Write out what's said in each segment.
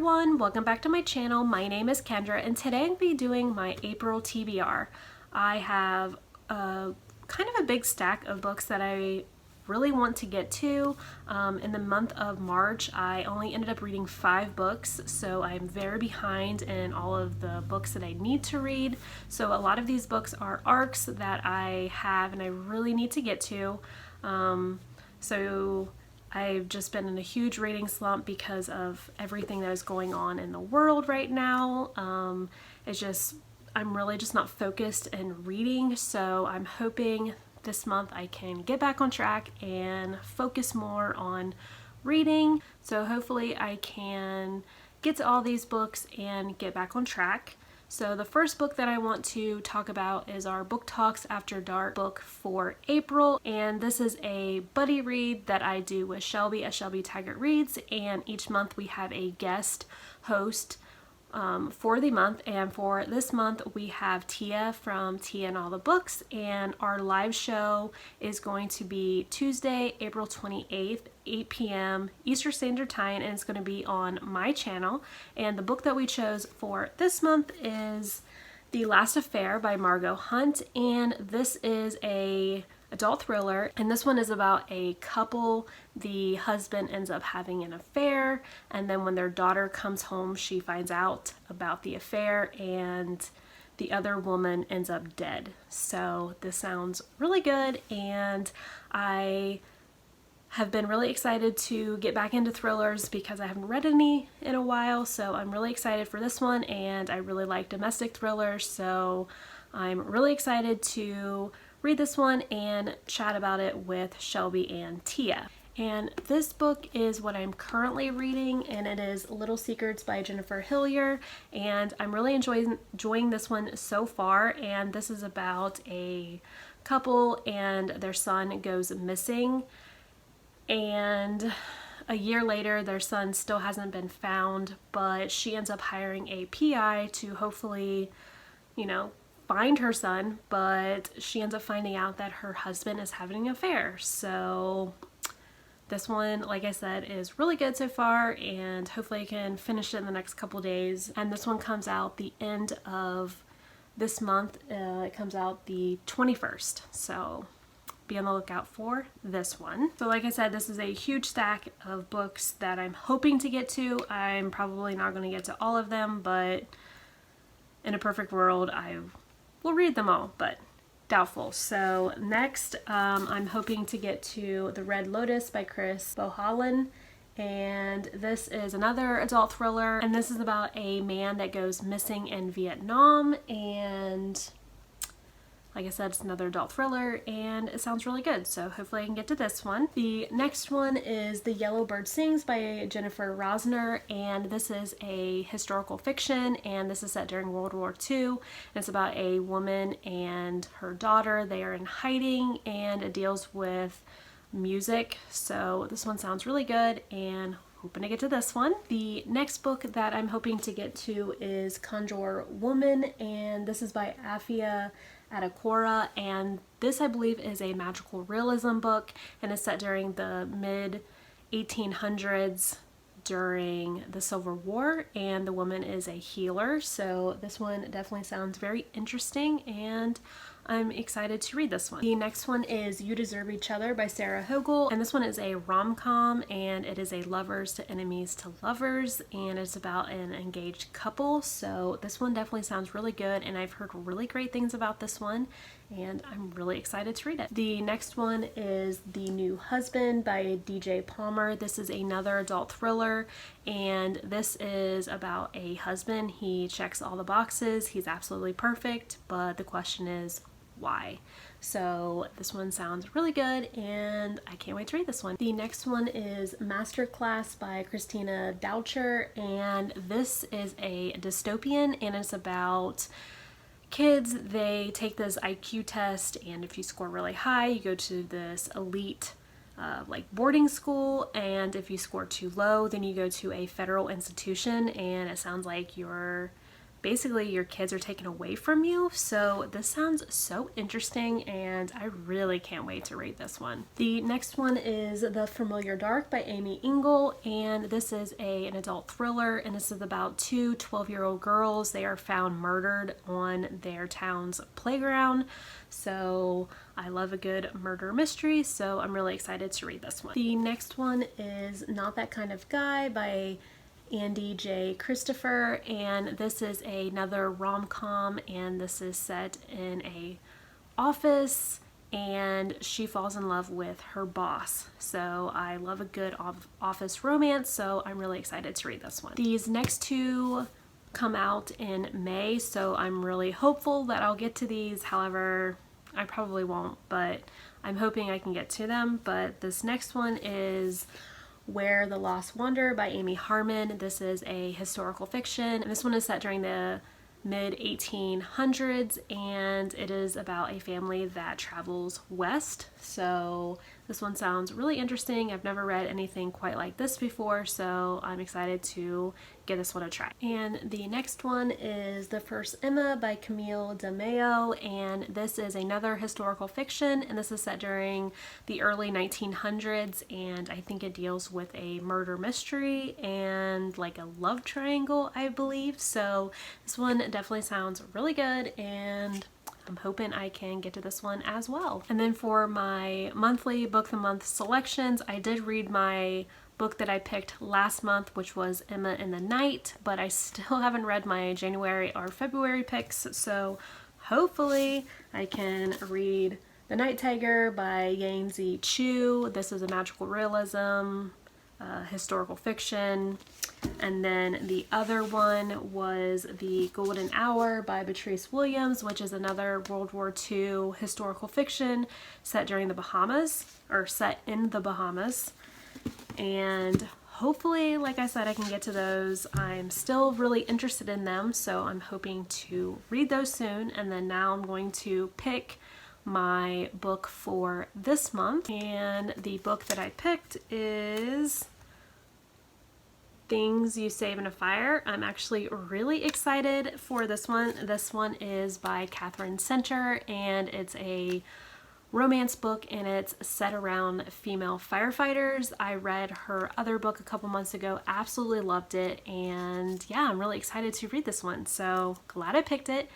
everyone, welcome back to my channel. My name is Kendra and today I'm going to be doing my April TBR. I have kind of a big stack of books that I really want to get to. In the month of March I only ended up reading 5 books, so I'm very behind in all of the books that I need to read. So a lot of these books are arcs that I have and I really need to get to. So I've just been in a huge reading slump because of everything that is going on in the world right now. I'm really just not focused in reading, so I'm hoping this month I can get back on track and focus more on reading. So hopefully I can get to all these books and get back on track. So the first book that I want to talk about is our Book Talks After Dark book for April, and this is a buddy read that I do with Shelby at Shelby Taggart Reads, and each month we have a guest host for the month, and for this month we have Tia from Tia and All the Books, and our live show is going to be Tuesday, April 28th, 8 p.m. Eastern Standard Time, and it's going to be on my channel. And the book that we chose for this month is The Last Affair by Margot Hunt, and this is a adult thriller, and this one is about a couple. The husband ends up having an affair, and then when their daughter comes home she finds out about the affair and the other woman ends up dead. So this sounds really good, and I have been really excited to get back into thrillers because I haven't read any in a while, so I'm really excited for this one, and I really like domestic thrillers, so I'm really excited to read this one and chat about it with Shelby and Tia. And this book is what I'm currently reading, and it is Little Secrets by Jennifer Hillier, and I'm really enjoying this one so far. And this is about a couple and their son goes missing, and a year later their son still hasn't been found, but she ends up hiring a PI to hopefully, find her son, but she ends up finding out that her husband is having an affair. So this one, like I said, is really good so far, and hopefully I can finish it in the next couple days. And this one comes out the end of this month. It comes out the 21st, so be on the lookout for this one. So like I said, this is a huge stack of books that I'm hoping to get to. I'm probably not going to get to all of them, but in a perfect world I will read them all, but doubtful. So next, I'm hoping to get to The Red Lotus by Chris Bohalen, and this is another adult thriller, and this is about a man that goes missing in Vietnam, and like I said, it's another adult thriller, and it sounds really good, so hopefully I can get to this one. The next one is The Yellow Bird Sings by Jennifer Rosner, and this is a historical fiction, and this is set during World War II. And it's about a woman and her daughter. They are in hiding, and it deals with music, so this one sounds really good, and hoping to get to this one. The next book that I'm hoping to get to is Conjure Woman, and this is by Afia Adekora, and this I believe is a magical realism book, and is set during the mid 1800s during the Civil War, and the woman is a healer. So this one definitely sounds very interesting, and I'm excited to read this one. The next one is You Deserve Each Other by Sarah Hogel, and this one is a rom-com, and it is a lovers to enemies to lovers, and it's about an engaged couple. So this one definitely sounds really good, and I've heard really great things about this one, and I'm really excited to read it. The next one is The New Husband by DJ Palmer. This is another adult thriller, and this is about a husband. He checks all the boxes, he's absolutely perfect, but the question is, why? So this one sounds really good, and I can't wait to read this one. The next one is Masterclass by Christina Doucher, and this is a dystopian, and it's about kids. They take this IQ test, and if you score really high you go to this elite like boarding school, and if you score too low then you go to a federal institution, and it sounds like you're basically your kids are taken away from you. So this sounds so interesting and I really can't wait to read this one. The next one is The Familiar Dark by Amy Engel, and this is an adult thriller, and this is about two 12-year-old girls. They are found murdered on their town's playground. So I love a good murder mystery, so I'm really excited to read this one. The next one is Not That Kind of Guy by Andy J. Christopher, and this is another rom-com, and this is set in a office and she falls in love with her boss. So I love a good office romance, so I'm really excited to read this one. These next two come out in May, so I'm really hopeful that I'll get to these. However, I probably won't, but I'm hoping I can get to them. But this next one is Where the Lost Wander by Amy Harmon. This is a historical fiction, and this one is set during the mid-1800s, and it is about a family that travels west. So this one sounds really interesting. I've never read anything quite like this before, so I'm excited to give this one a try. And the next one is The First Emma by Camille DeMeo, and this is another historical fiction, and this is set during the early 1900s, and I think it deals with a murder mystery and like a love triangle, I believe. So this one definitely sounds really good, and I'm hoping I can get to this one as well. And then for my monthly book of the month selections, I did read my book that I picked last month, which was Emma in the Night, but I still haven't read my January or February picks, so hopefully I can read The Night Tiger by Yang Chu. This is a magical realism, historical fiction. And then the other one was The Golden Hour by Patrice Williams, which is another World War II historical fiction set during the Bahamas, or set in the Bahamas. And hopefully, like I said, I can get to those. I'm still really interested in them, so I'm hoping to read those soon. And then now I'm going to pick my book for this month. And the book that I picked is Things You Save in a Fire. I'm actually really excited for this one. This one is by Catherine Center, and it's a romance book, and it's set around female firefighters. I read her other book a couple months ago, absolutely loved it, and yeah, I'm really excited to read this one, so glad I picked it.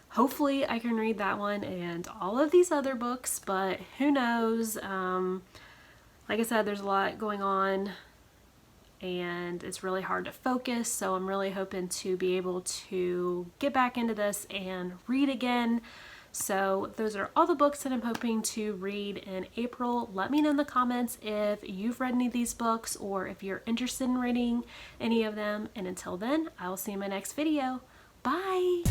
Hopefully I can read that one and all of these other books, but who knows. Like I said, there's a lot going on and it's really hard to focus, so I'm really hoping to be able to get back into this and read again. So those are all the books that I'm hoping to read in April. Let me know in the comments if you've read any of these books or if you're interested in reading any of them. And until then, I will see you in my next video. Bye!